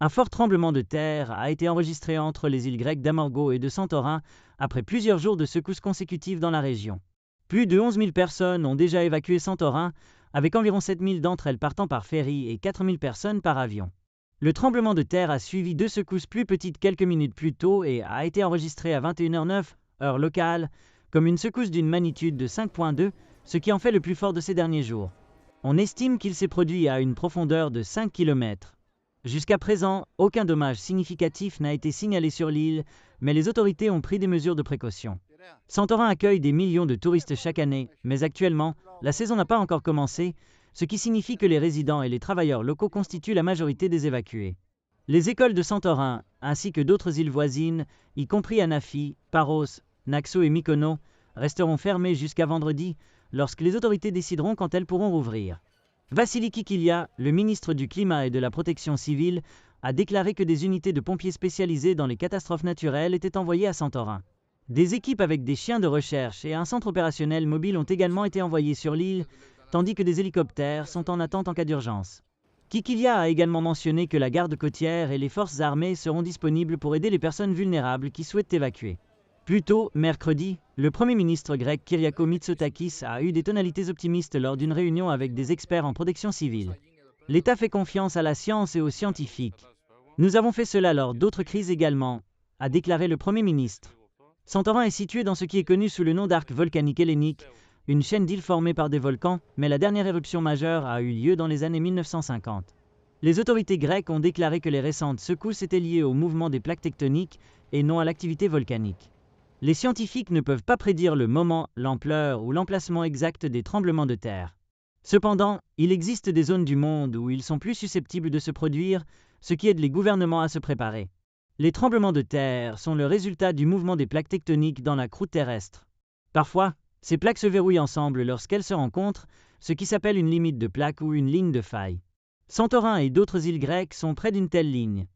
Un fort tremblement de terre a été enregistré entre les îles grecques d'Amorgos et de Santorin après plusieurs jours de secousses consécutives dans la région. Plus de 11 000 personnes ont déjà évacué Santorin, avec environ 7 000 d'entre elles partant par ferry et 4 000 personnes par avion. Le tremblement de terre a suivi deux secousses plus petites quelques minutes plus tôt et a été enregistré à 21h09, heure locale, comme une secousse d'une magnitude de 5.2, ce qui en fait le plus fort de ces derniers jours. On estime qu'il s'est produit à une profondeur de 5 km. Jusqu'à présent, aucun dommage significatif n'a été signalé sur l'île, mais les autorités ont pris des mesures de précaution. Santorin accueille des millions de touristes chaque année, mais actuellement, la saison n'a pas encore commencé, ce qui signifie que les résidents et les travailleurs locaux constituent la majorité des évacués. Les écoles de Santorin, ainsi que d'autres îles voisines, y compris Anafi, Paros, Naxos et Mykonos, resteront fermées jusqu'à vendredi, lorsque les autorités décideront quand elles pourront rouvrir. Vassili Kikilia, le ministre du Climat et de la Protection civile, a déclaré que des unités de pompiers spécialisées dans les catastrophes naturelles étaient envoyées à Santorin. Des équipes avec des chiens de recherche et un centre opérationnel mobile ont également été envoyés sur l'île, tandis que des hélicoptères sont en attente en cas d'urgence. Kikilia a également mentionné que la garde côtière et les forces armées seront disponibles pour aider les personnes vulnérables qui souhaitent évacuer. Plus tôt, mercredi, le Premier ministre grec Kyriakos Mitsotakis a eu des tonalités optimistes lors d'une réunion avec des experts en protection civile. L'État fait confiance à la science et aux scientifiques. Nous avons fait cela lors d'autres crises également, a déclaré le Premier ministre. Santorin est situé dans ce qui est connu sous le nom d'arc volcanique hellénique, une chaîne d'îles formées par des volcans, mais la dernière éruption majeure a eu lieu dans les années 1950. Les autorités grecques ont déclaré que les récentes secousses étaient liées au mouvement des plaques tectoniques et non à l'activité volcanique. Les scientifiques ne peuvent pas prédire le moment, l'ampleur ou l'emplacement exact des tremblements de terre. Cependant, il existe des zones du monde où ils sont plus susceptibles de se produire, ce qui aide les gouvernements à se préparer. Les tremblements de terre sont le résultat du mouvement des plaques tectoniques dans la croûte terrestre. Parfois, ces plaques se verrouillent ensemble lorsqu'elles se rencontrent, ce qui s'appelle une limite de plaque ou une ligne de faille. Santorin et d'autres îles grecques sont près d'une telle ligne.